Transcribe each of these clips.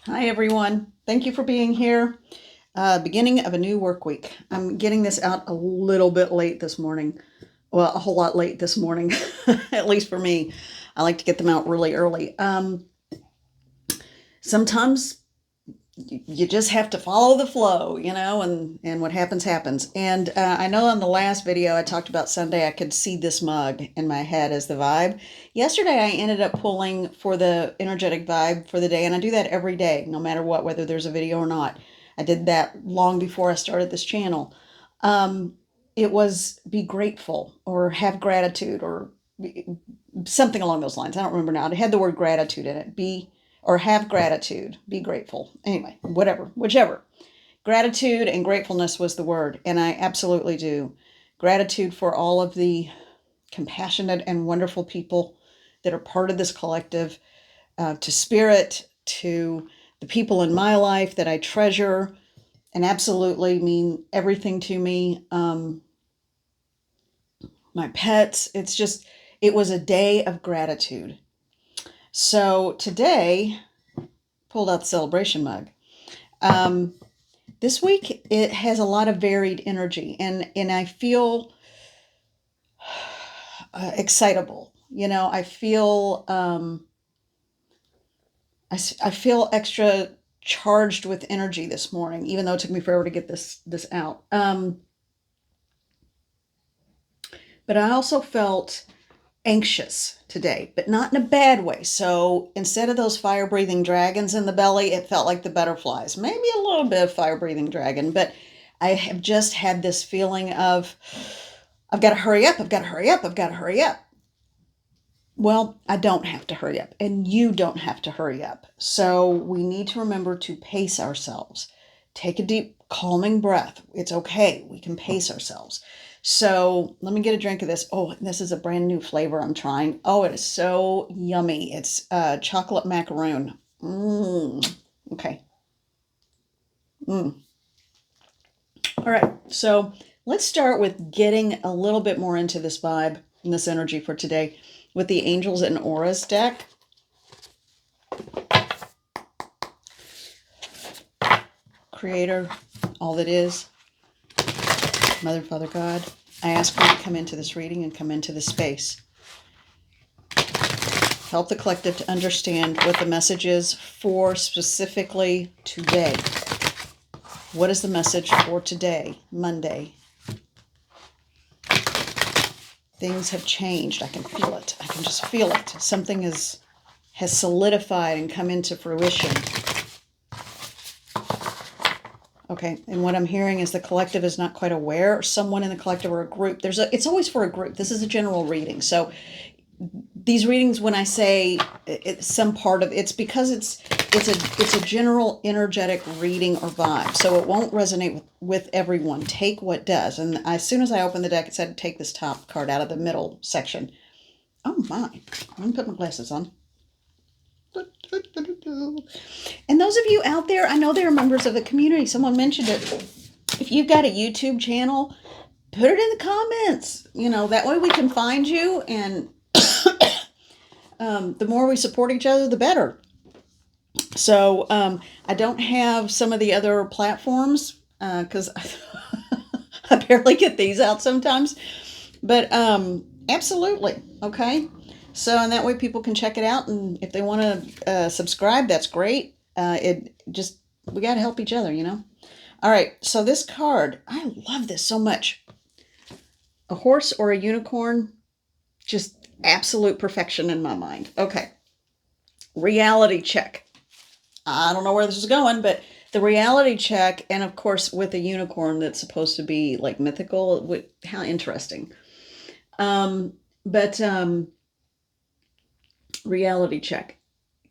Hi, everyone. Thank you for being here. Beginning of a new work week. I'm getting this out a little bit late this morning. Well, a whole lot late this morning, at least for me. I like to get them out really early. Sometimes you just have to follow the flow, and what happens, happens. And I know on the last video I talked about Sunday, I could see this mug in my head as the vibe. Yesterday, I ended up pulling for the energetic vibe for the day, and I do that every day, no matter what, whether there's a video or not. I did that long before I started this channel. Um, it was be grateful or have gratitude or something along those lines. I don't remember now. It had the word gratitude in it. Be or have gratitude. Be grateful. Anyway, whatever, whichever. Gratitude and gratefulness was the word, and I absolutely do. Gratitude for all of the compassionate and wonderful people that are part of this collective, to Spirit, to the people in my life that I treasure and absolutely mean everything to me. My pets. It was a day of gratitude. So today, pulled out the celebration mug. Um, this week, it has a lot of varied energy, and I feel excitable. I feel extra charged with energy this morning, even though it took me forever to get this out. But I also felt anxious today, but not in a bad way. So instead of those fire breathing dragons in the belly, it felt like the butterflies. Maybe a little bit of fire breathing dragon, but I have just had this feeling of I've got to hurry up, I've got to hurry up, I've got to hurry up. Well, I don't have to hurry up, and you don't have to hurry up. So we need to remember to pace ourselves. Take a deep, calming breath. It's okay. We can pace ourselves. So let me get a drink of this. Oh, this is a brand new flavor I'm trying. Oh, it is so yummy. It's chocolate macaroon. Okay. All right. So let's start with getting a little bit more into this vibe and this energy for today with the Angels and Auras deck. Creator, all that is, Mother, Father, God, I ask you to come into this reading and come into this space. Help the collective to understand what the message is for specifically today. What is the message for today, Monday? Things have changed. I can feel it. I can just feel it. Something has solidified and come into fruition. Okay, and what I'm hearing is the collective is not quite aware, or someone in the collective or a group. It's always for a group. This is a general reading. So these readings, when I say it's some part of it's because it's a general energetic reading or vibe. So it won't resonate with everyone. Take what does. And as soon as I opened the deck, it said take this top card out of the middle section. Oh my. Let me put my glasses on. And those of you out there, I know there are members of the community. Someone mentioned it. If you've got a YouTube channel, put it in the comments. That way we can find you, and the more we support each other, the better. So I don't have some of the other platforms because I barely get these out sometimes. But absolutely, okay. So, and that way people can check it out, and if they want to subscribe, that's great. We got to help each other, All right, so this card, I love this so much. A horse or a unicorn, just absolute perfection in my mind. Okay, reality check. I don't know where this is going, but the reality check, and of course with a unicorn that's supposed to be like mythical, how interesting. But reality check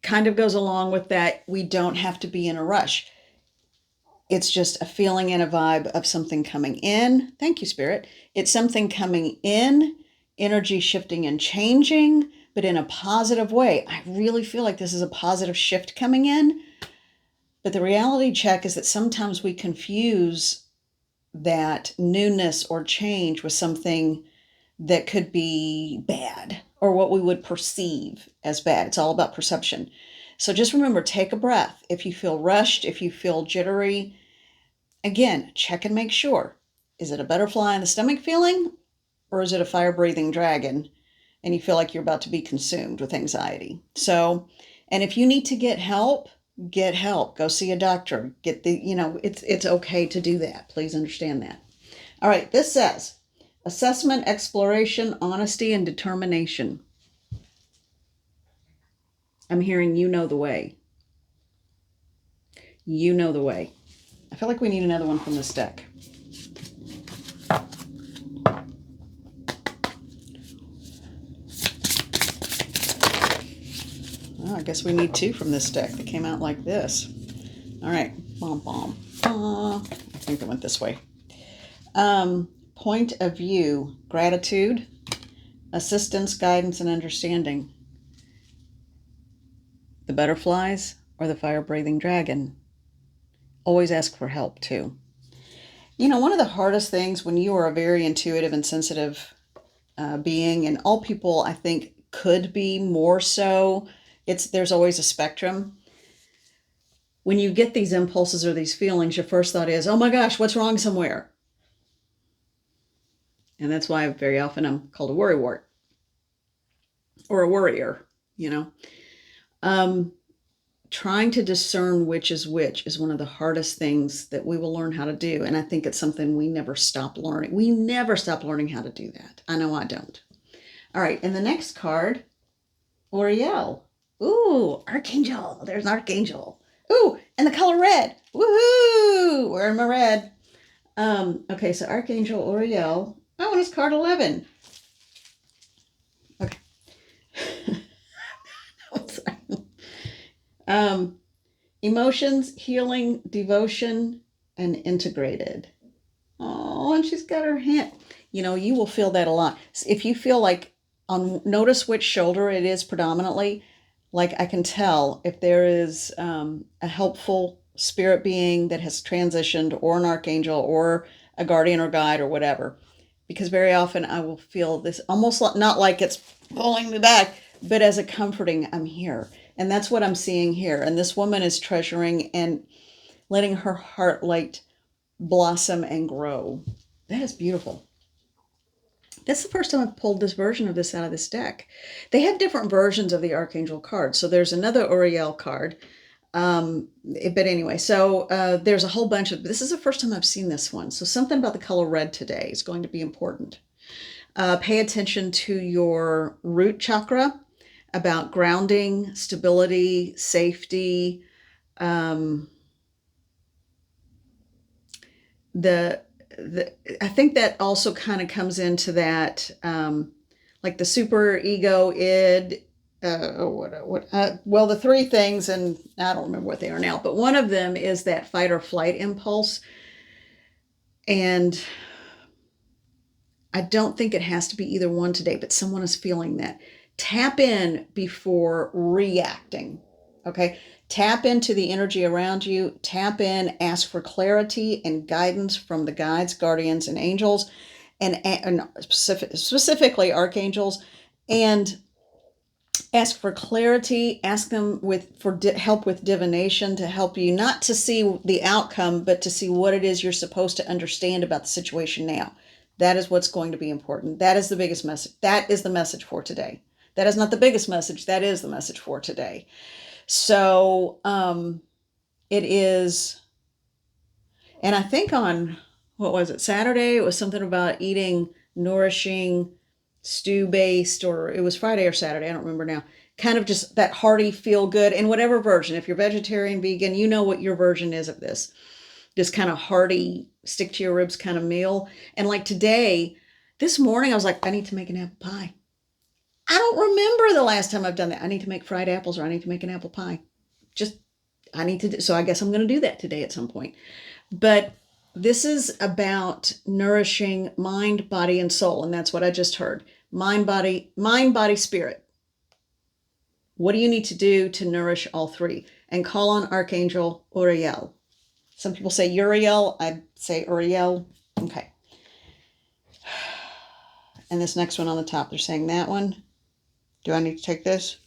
kind of goes along with that. We don't have to be in a rush. It's just a feeling and a vibe of something coming in. Thank you, Spirit. It's something coming in, energy shifting and changing, but in a positive way. I really feel like this is a positive shift coming in. But the reality check is that sometimes we confuse that newness or change with something that could be bad or what we would perceive as bad. It's all about perception. So just remember, take a breath. If you feel rushed, if you feel jittery, again, check and make sure. Is it a butterfly in the stomach feeling, or is it a fire-breathing dragon and you feel like you're about to be consumed with anxiety? So, and if you need to get help, get help. Go see a doctor. Get the, it's okay to do that. Please understand that. All right, this says assessment, exploration, honesty, and determination. I'm hearing you know the way. You know the way. I feel like we need another one from this deck. Oh, I guess we need two from this deck that came out like this. All right. Bom, bom. I think it went this way. Point of view, gratitude, assistance, guidance, and understanding. The butterflies or the fire-breathing dragon. Always ask for help, too. One of the hardest things when you are a very intuitive and sensitive being, and all people, I think, could be more so, there's always a spectrum. When you get these impulses or these feelings, your first thought is, oh my gosh, what's wrong somewhere? And that's why very often I'm called a worrywart or a worrier, Trying to discern which is one of the hardest things that we will learn how to do. And I think it's something we never stop learning. We never stop learning how to do that. I know I don't. All right. And the next card, Oriel. Ooh, Archangel. There's an Archangel. Ooh, and the color red. Woohoo! Wearing my red. Okay, so Archangel Oriel. Oh, and it's card 11. Okay. Emotions, healing, devotion, and integrated. Oh, and she's got her hand. You will feel that a lot. If you feel like, notice which shoulder it is predominantly. Like I can tell if there is a helpful spirit being that has transitioned, or an archangel, or a guardian or guide or whatever. Because very often I will feel this almost not like it's pulling me back, but as a comforting, I'm here. And that's what I'm seeing here. And this woman is treasuring and letting her heart light blossom and grow. That is beautiful. That's the first time I've pulled this version of this out of this deck. They have different versions of the Archangel card. So there's another Oriel card. But anyway, so there's a whole bunch of, this is the first time I've seen this one. So something about the color red today is going to be important. Pay attention to your root chakra, about grounding, stability, safety. I think that also kind of comes into that, like the super ego id. Well, the three things, and I don't remember what they are now, but one of them is that fight or flight impulse. And I don't think it has to be either one today, but someone is feeling that. Tap in before reacting. Okay. Tap into the energy around you. Tap in, ask for clarity and guidance from the guides, guardians, and angels, and specifically archangels, and ask for clarity. Ask them for help with divination, to help you not to see the outcome, but to see what it is you're supposed to understand about the situation now. That is what's going to be important. That is the biggest message. That is the message for today. That is not the biggest message. That is the message for today. So it is, and I think on, what was it, Saturday, it was something about eating nourishing, stew-based, or it was Friday or Saturday, I don't remember now. Kind of just that hearty, feel-good, in whatever version. If you're vegetarian, vegan, you know what your version is of this. Just kind of hearty, stick to your ribs kind of meal. And like today, this morning, I was like, I need to make an apple pie. I don't remember the last time I've done that. I need to make fried apples, or I need to make an apple pie. I need to do, so I guess I'm going to do that today at some point. But this is about nourishing mind, body, and soul. And that's what I just heard. Mind, body, spirit. What do you need to do to nourish all three? And call on Archangel Uriel. Some people say Uriel. I say Uriel. Okay. And this next one on the top, they're saying that one. Do I need to take this?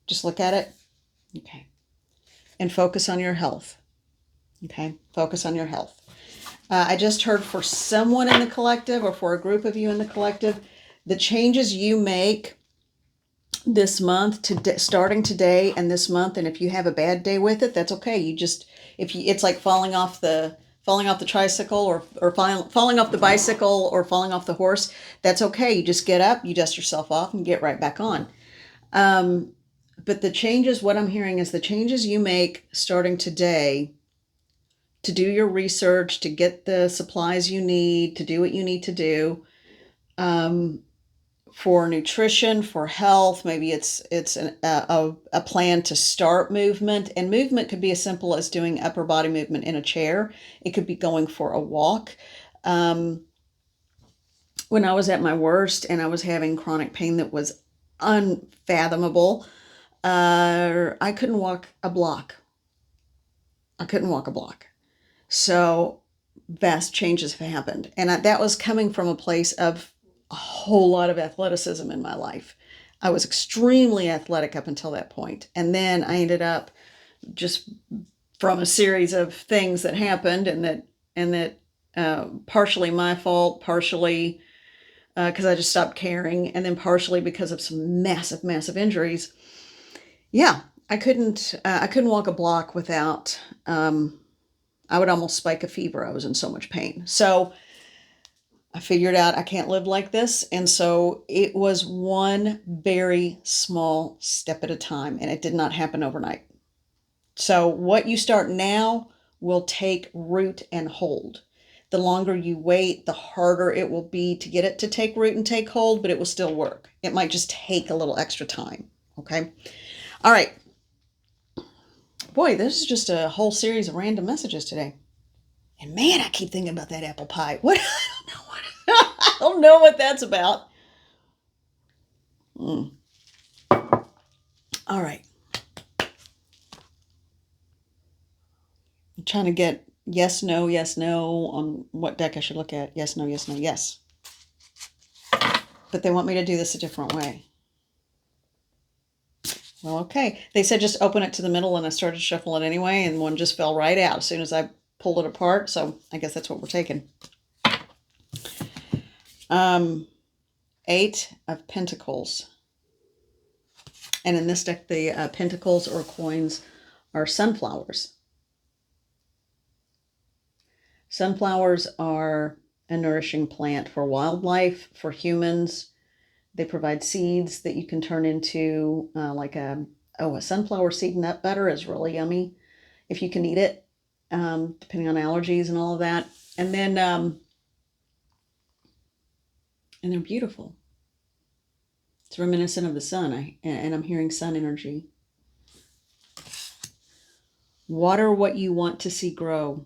Just look at it. Okay. And focus on your health. Okay. Focus on your health. I just heard for someone in the collective, or for a group of you in the collective, the changes you make this month, starting today and this month, and if you have a bad day with it, that's okay. You just, it's like falling off the tricycle, or falling off the bicycle, or falling off the horse. That's okay. You just get up, you dust yourself off, and get right back on. But the changes, what I'm hearing is the changes you make starting today, to do your research, to get the supplies you need, to do what you need to do, for nutrition, for health. Maybe it's a plan to start movement. And movement could be as simple as doing upper body movement in a chair. It could be going for a walk. When I was at my worst and I was having chronic pain that was unfathomable, I couldn't walk a block. So vast changes have happened. And that was coming from a place of a whole lot of athleticism in my life. I was extremely athletic up until that point. And then I ended up, just from a series of things that happened, and that partially my fault, partially because I just stopped caring, and then partially because of some massive injuries. Yeah, I couldn't walk a block without, I would almost spike a fever. I was in so much pain. So I figured out I can't live like this. And so it was one very small step at a time, and it did not happen overnight. So what you start now will take root and hold. The longer you wait, the harder it will be to get it to take root and take hold, but it will still work. It might just take a little extra time. Okay. All right. Boy, this is just a whole series of random messages today. And man, I keep thinking about that apple pie. What? I don't know what that's about. All right. I'm trying to get yes, no on what deck I should look at. Yes, no, yes. But they want me to do this a different way. Well, okay. They said just open it to the middle, and I started shuffling it anyway, and one just fell right out as soon as I pulled it apart. So I guess that's what we're taking. 8 of Pentacles. And in this deck, the pentacles or coins are sunflowers. Sunflowers are a nourishing plant for wildlife, for humans. They provide seeds that you can turn into like a sunflower seed nut butter is really yummy if you can eat it, depending on allergies and all of that. And then, and they're beautiful. It's reminiscent of the sun, and I'm hearing sun energy. Water what you want to see grow.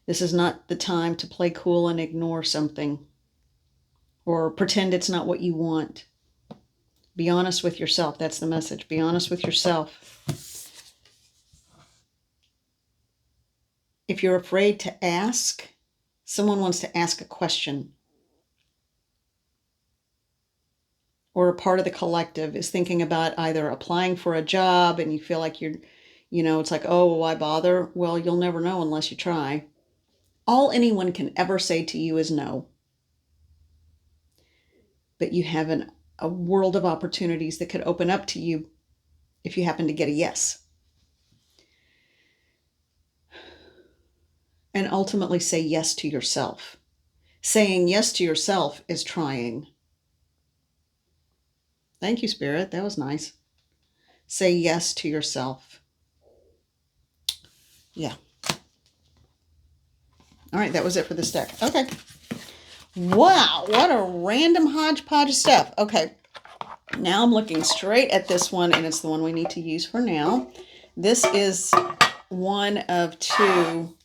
This is not the time to play cool and ignore something, or pretend it's not what you want. Be honest with yourself. That's the message. Be honest with yourself. If you're afraid to ask, someone wants to ask a question, or a part of the collective is thinking about either applying for a job and you feel like it's like, oh, why bother? Well, you'll never know unless you try. All anyone can ever say to you is no. But you have a world of opportunities that could open up to you if you happen to get a yes. And ultimately say yes to yourself. Saying yes to yourself is trying. Thank you, Spirit. That was nice. Say yes to yourself. Yeah. All right, that was it for this deck. Okay. Wow, what a random hodgepodge of stuff. Okay, now I'm looking straight at this one, and it's the one we need to use for now. This is one of 2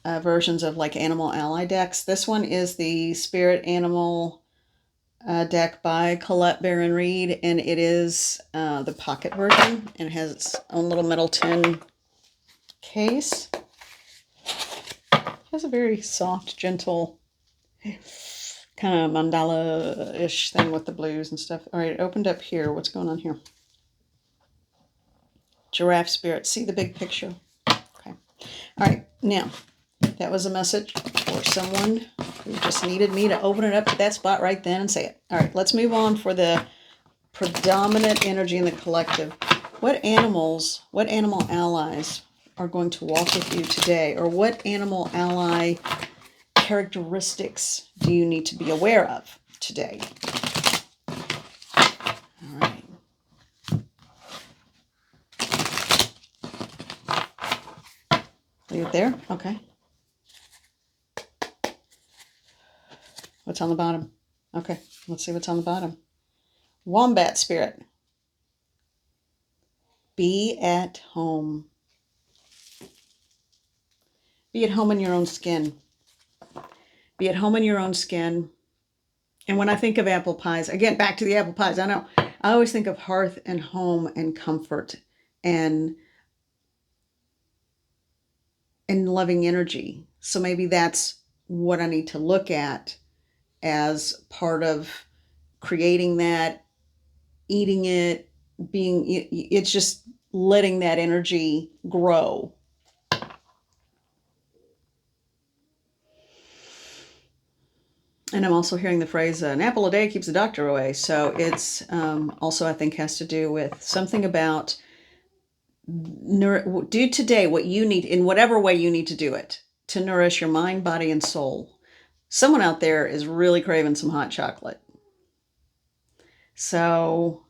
versions of like Animal Ally decks. This one is the Spirit Animal deck by Colette Baron Reed, and it is the pocket version, and it has its own little metal tin case. It has a very soft, gentle kind of mandala-ish thing with the blues and stuff. All right, it opened up here. What's going on here? Giraffe spirit. See the big picture. Okay. All right, now, that was a message for someone who just needed me to open it up to that spot right then and say it. All right, let's move on for the predominant energy in the collective. What animal allies are going to walk with you today? Or what animal ally characteristics do you need to be aware of today? All right. Leave it there? Okay. What's on the bottom? Okay, let's see what's on the bottom. Wombat spirit. Be at home. Be at home in your own skin. Be at home in your own skin. And when I think of apple pies, again, back to the apple pies, I know, I always think of hearth and home and comfort and loving energy. So maybe that's what I need to look at as part of creating that, eating it, it's just letting that energy grow. And I'm also hearing the phrase, an apple a day keeps the doctor away. So it's also, I think, has to do with something about do today what you need in whatever way you need to do it to nourish your mind, body, and soul. Someone out there is really craving some hot chocolate. So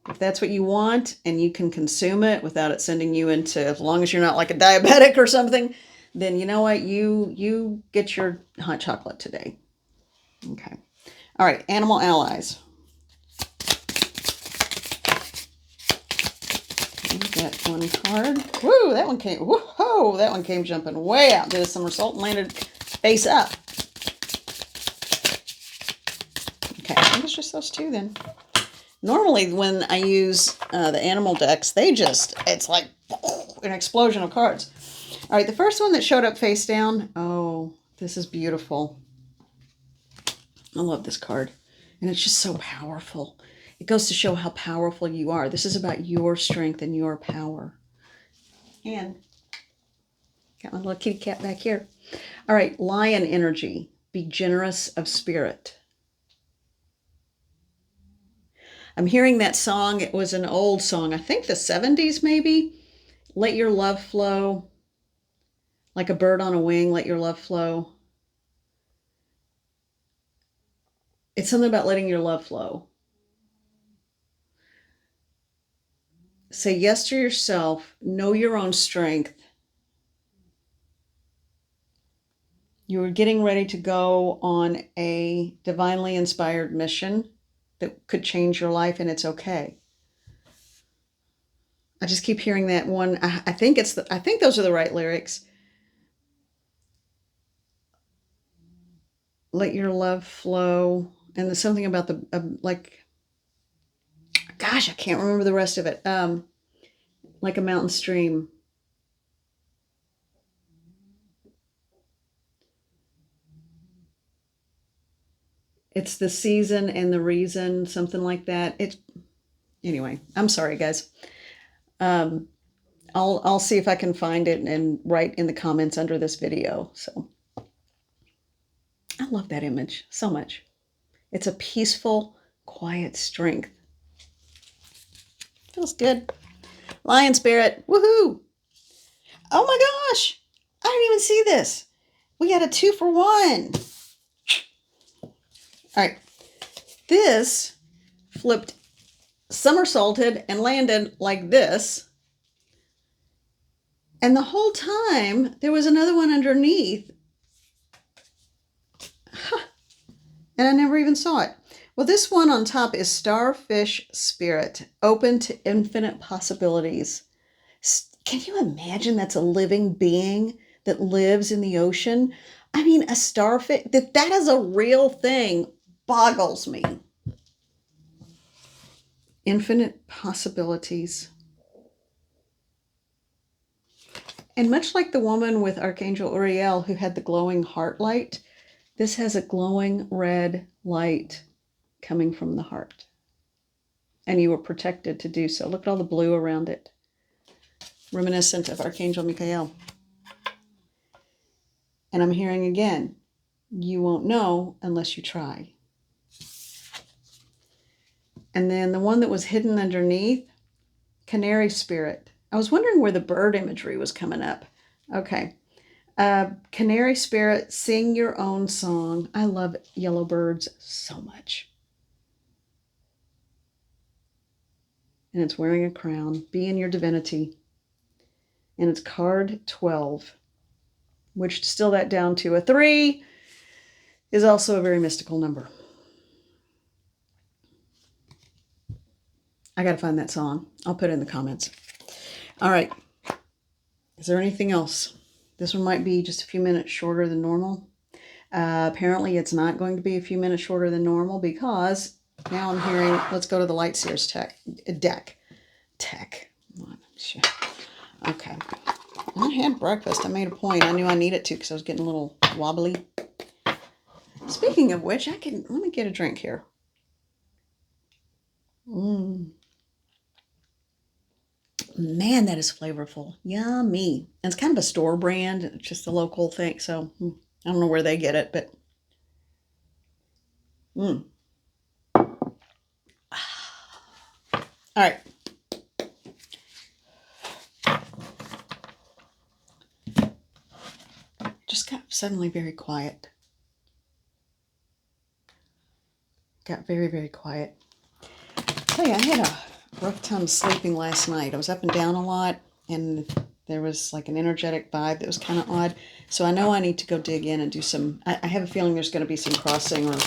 if that's what you want and you can consume it without it sending you into, as long as you're not like a diabetic or something, then you know what? You get your hot chocolate today. Okay. All right. Animal allies. Get one card. Woo, that one came. Whoa, that one came jumping way out. Did a somersault and landed face up. Okay, I think it's just those two then. Normally, when I use the animal decks, it's like an explosion of cards. All right, the first one that showed up face down. Oh, this is beautiful. I love this card. And it's just so powerful. It goes to show how powerful you are. This is about your strength and your power. And got my little kitty cat back here. All right, lion energy. Be generous of spirit. I'm hearing that song. It was an old song. I think the 70s maybe. Let your love flow. Like a bird on a wing, let your love flow. It's something about letting your love flow. Say yes to yourself. Know your own strength. You are getting ready to go on a divinely inspired mission that could change your life, and it's okay. I just keep hearing that one. I think those are the right lyrics. Let your love flow. And there's something about gosh, I can't remember the rest of it. Like a mountain stream. It's the season and the reason, something like that. Anyway, I'm sorry, guys. I'll see if I can find it and write in the comments under this video. So I love that image so much. It's a peaceful, quiet strength. Feels good. Lion spirit. Woohoo! Oh my gosh! I didn't even see this. We got a 2-for-1. All right. This flipped, somersaulted, and landed like this. And the whole time, there was another one underneath. Huh. And I never even saw it. Well, this one on top is Starfish Spirit, open to infinite possibilities. Can you imagine that's a living being that lives in the ocean? I mean, a starfish, that is a real thing, boggles me. Infinite possibilities. And much like the woman with Archangel Uriel who had the glowing heart light, This has a glowing red light coming from the heart. And you were protected to do so. Look at all the blue around it. Reminiscent of Archangel Michael. And I'm hearing again, you won't know unless you try. And then the one that was hidden underneath, canary spirit. I was wondering where the bird imagery was coming up. Okay. Canary spirit, sing your own song. I love yellow birds so much. And it's wearing a crown. Be in your divinity. And it's card 12, which to distill that down to a 3 is also a very mystical number. I got to find that song. I'll put it in the comments. All right. Is there anything else? This one might be just a few minutes shorter than normal. Apparently it's not going to be a few minutes shorter than normal because now I'm hearing, let's go to the Light Seers deck. Okay. I had breakfast. I made a point. I knew I needed to because I was getting a little wobbly. Speaking of which, let me get a drink here. Man, that is flavorful. Yummy. And it's kind of a store brand. It's just a local thing. So I don't know where they get it, but all right. Just got suddenly very quiet. Got very, very quiet. I tell you, I had a rough time sleeping last night. I was up and down a lot, and there was like an energetic vibe that was kind of odd. So I know I need to go dig in and do some, I have a feeling there's going to be some crossing or,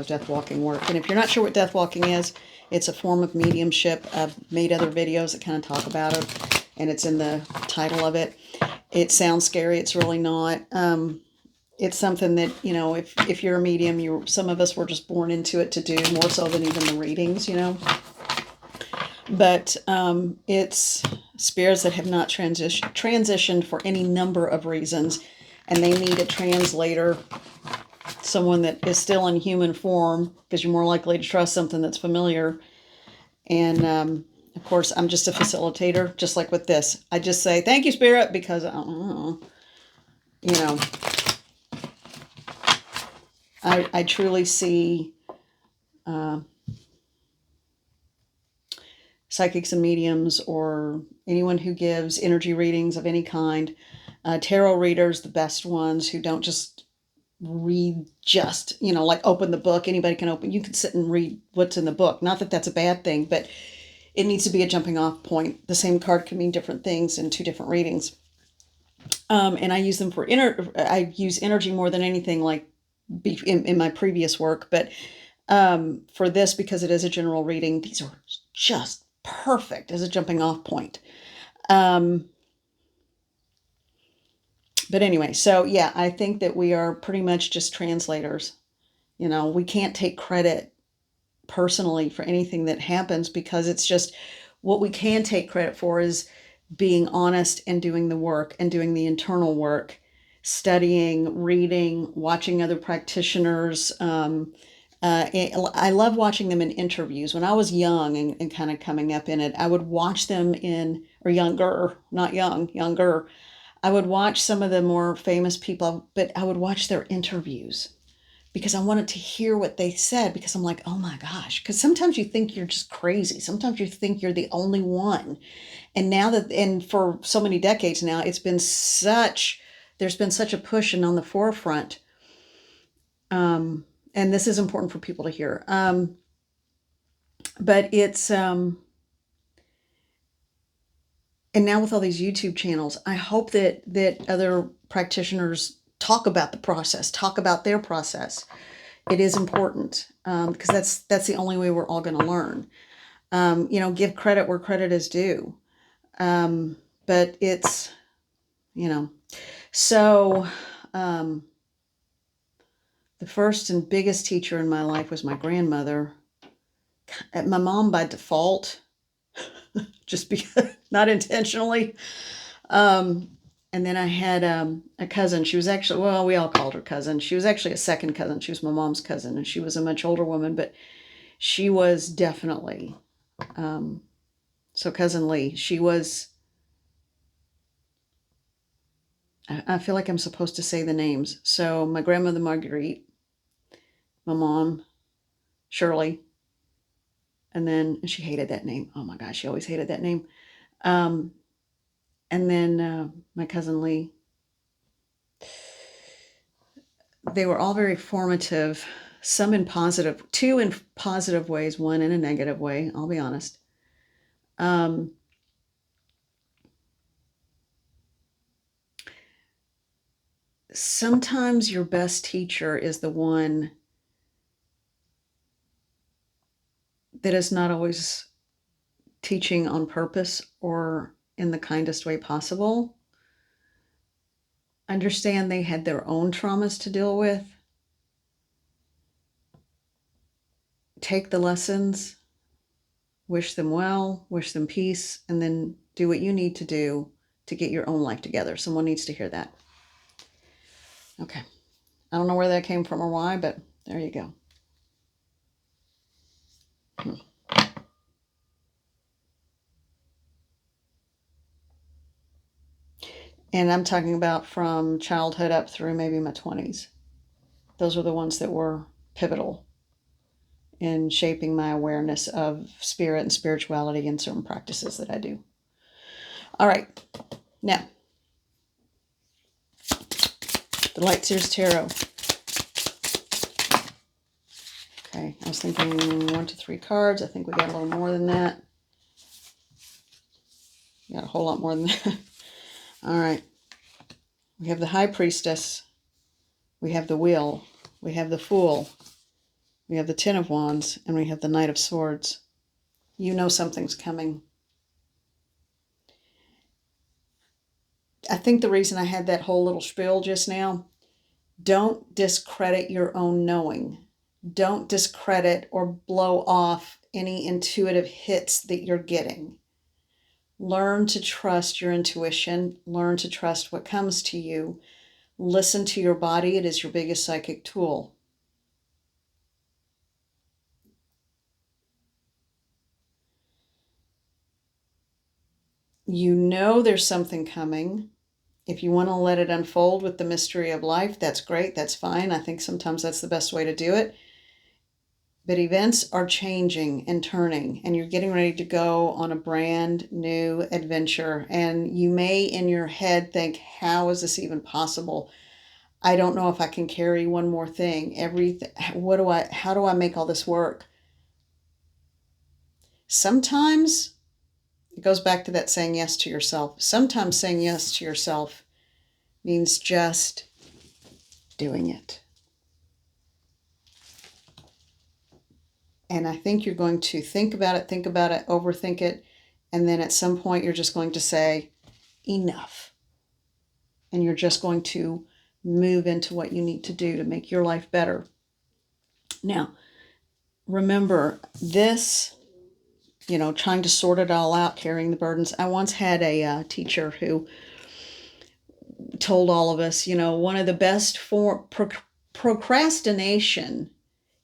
death walking work. And if you're not sure what death walking is, it's a form of mediumship. I've made other videos that kind of talk about it, and it's in the title of it. It sounds scary. It's really not. It's something that, if you're a medium, some of us were just born into it to do, more so than even the readings, But it's spirits that have not transitioned for any number of reasons, and they need a translator, someone that is still in human form, because you're more likely to trust something that's familiar. And of course, I'm just a facilitator, just like with this. I just say, thank you, Spirit, because I don't know, I truly see psychics and mediums, or anyone who gives energy readings of any kind, tarot readers, the best ones, who don't just read like open the book. Anybody can open. You can sit and read what's in the book. Not that that's a bad thing, but it needs to be a jumping off point. The same card can mean different things in 2 different readings. And I use them for I use energy more than anything, like in my previous work, but for this, because it is a general reading, these are just perfect as a jumping off point. But anyway, so yeah, I think that we are pretty much just translators. We can't take credit personally for anything that happens, because it's just, what we can take credit for is being honest and doing the work and doing the internal work, studying, reading, watching other practitioners. I love watching them in interviews. When I was young and kind of coming up in it, I would watch them or younger, not young, younger. I would watch some of the more famous people, but I would watch their interviews because I wanted to hear what they said, because I'm like, oh my gosh, because sometimes you think you're just crazy. Sometimes you think you're the only one. And for so many decades now, there's been such a push and on the forefront. And this is important for people to hear. But it's, and now with all these YouTube channels, I hope that other practitioners talk about the process, talk about their process. It is important, because that's the only way we're all going to learn. Give credit where credit is due. But it's, so the first and biggest teacher in my life was my grandmother. My mom by default, just because, not intentionally. And then I had a cousin. She was actually, well, we all called her cousin. She was actually a second cousin. She was my mom's cousin, and she was a much older woman, but she was definitely, so Cousin Lee, she was, I feel like I'm supposed to say the names. So my grandmother Marguerite, my mom Shirley, and then she hated that name. Oh my gosh, she always hated that name. Um, and then my cousin Lee. They were all very formative, some in positive, two in positive ways, one in a negative way, I'll be honest. Um, Sometimes your best teacher is the one that is not always teaching on purpose or in the kindest way possible. Understand they had their own traumas to deal with. Take the lessons, wish them well, wish them peace, and then do what you need to do to get your own life together. Someone needs to hear that. Okay. I don't know where that came from or why, but there you go. And I'm talking about from childhood up through maybe my 20s. Those were the ones that were pivotal in shaping my awareness of spirit and spirituality and certain practices that I do. All right. Now, the Light Seers Tarot. Okay, I was thinking 1 to 3 cards. I think we got a little more than that. We got a whole lot more than that. All right. We have the High Priestess. We have the Wheel. We have the Fool. We have the Ten of Wands. And we have the Knight of Swords. You know something's coming. I think the reason I had that whole little spiel just now, don't discredit your own knowing. Don't discredit or blow off any intuitive hits that you're getting. Learn to trust your intuition. Learn to trust what comes to you. Listen to your body. It is your biggest psychic tool. You know there's something coming. If you want to let it unfold with the mystery of life, that's great. That's fine. I think sometimes that's the best way to do it. But events are changing and turning, and you're getting ready to go on a brand new adventure. And you may in your head think, how is this even possible? I don't know if I can carry one more thing. How do I make all this work? Sometimes it goes back to that saying yes to yourself. Sometimes saying yes to yourself means just doing it. And I think you're going to think about it, overthink it, and then at some point you're just going to say, enough. And you're just going to move into what you need to do to make your life better. Now, remember this, trying to sort it all out, carrying the burdens. I once had a teacher who told all of us, one of the best procrastination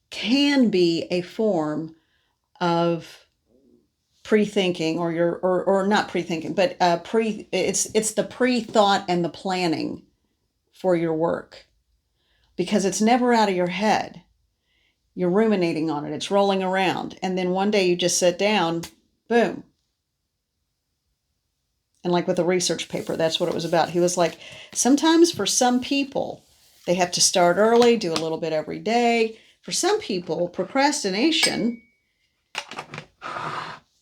can be a form of pre-thinking or not pre-thinking, but it's the pre-thought and the planning for your work, because it's never out of your head. You're ruminating on it. It's rolling around. And then one day you just sit down, boom. And like with a research paper, that's what it was about. He was like, sometimes for some people, they have to start early, do a little bit every day. For some people, procrastination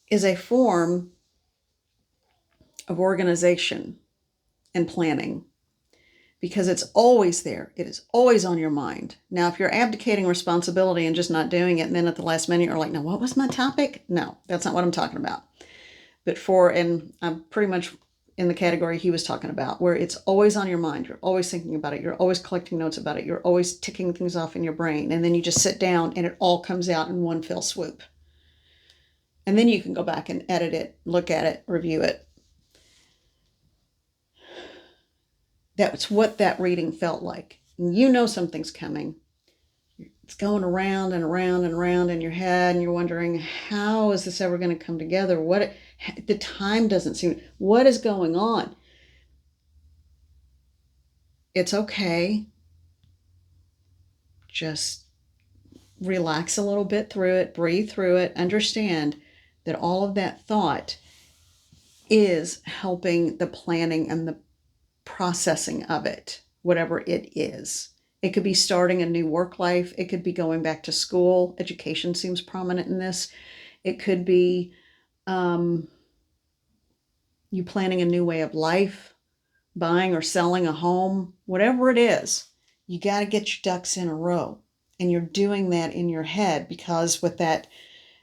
is a form of organization and planning, because it's always there. It is always on your mind. Now, if you're abdicating responsibility and just not doing it, and then at the last minute you're like, now what was my topic? No, that's not what I'm talking about. But and I'm pretty much in the category he was talking about, where it's always on your mind. You're always thinking about it. You're always collecting notes about it. You're always ticking things off in your brain. And then you just sit down and it all comes out in one fell swoop. And then you can go back and edit it, look at it, review it. That's what that reading felt like. And you know something's coming. It's going around and around and around in your head, and you're wondering, how is this ever going to come together? What the time doesn't seem, what is going on? It's okay. Just relax a little bit through it, breathe through it, understand that all of that thought is helping the planning and the processing of it, whatever it is. It could be starting a new work life. It could be going back to school. Education seems prominent in this. It could be you planning a new way of life, buying or selling a home, whatever it is. You got to get your ducks in a row. And you're doing that in your head, because with that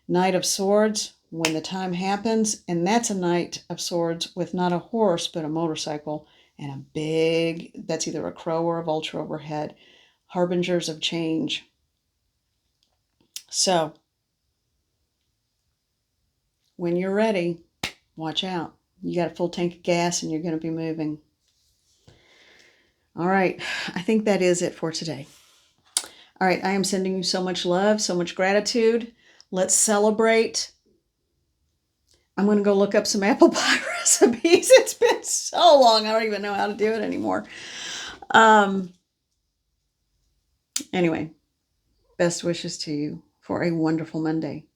Knight of Swords, when the time happens, and that's a Knight of Swords with not a horse, but a motorcycle, and a big, that's either a crow or a vulture overhead, harbingers of change. So, when you're ready, watch out. You got a full tank of gas and you're going to be moving. All right, I think that is it for today. All right, I am sending you so much love, so much gratitude. Let's celebrate. I'm going to go look up some apple pie recipes. It's been so long, I don't even know how to do it anymore. Anyway, best wishes to you for a wonderful Monday.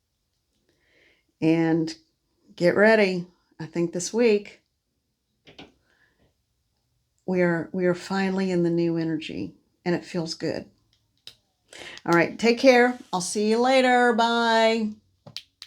And get ready. I think this week we are finally in the new energy, and it feels good. All right, take care. I'll see you later. Bye.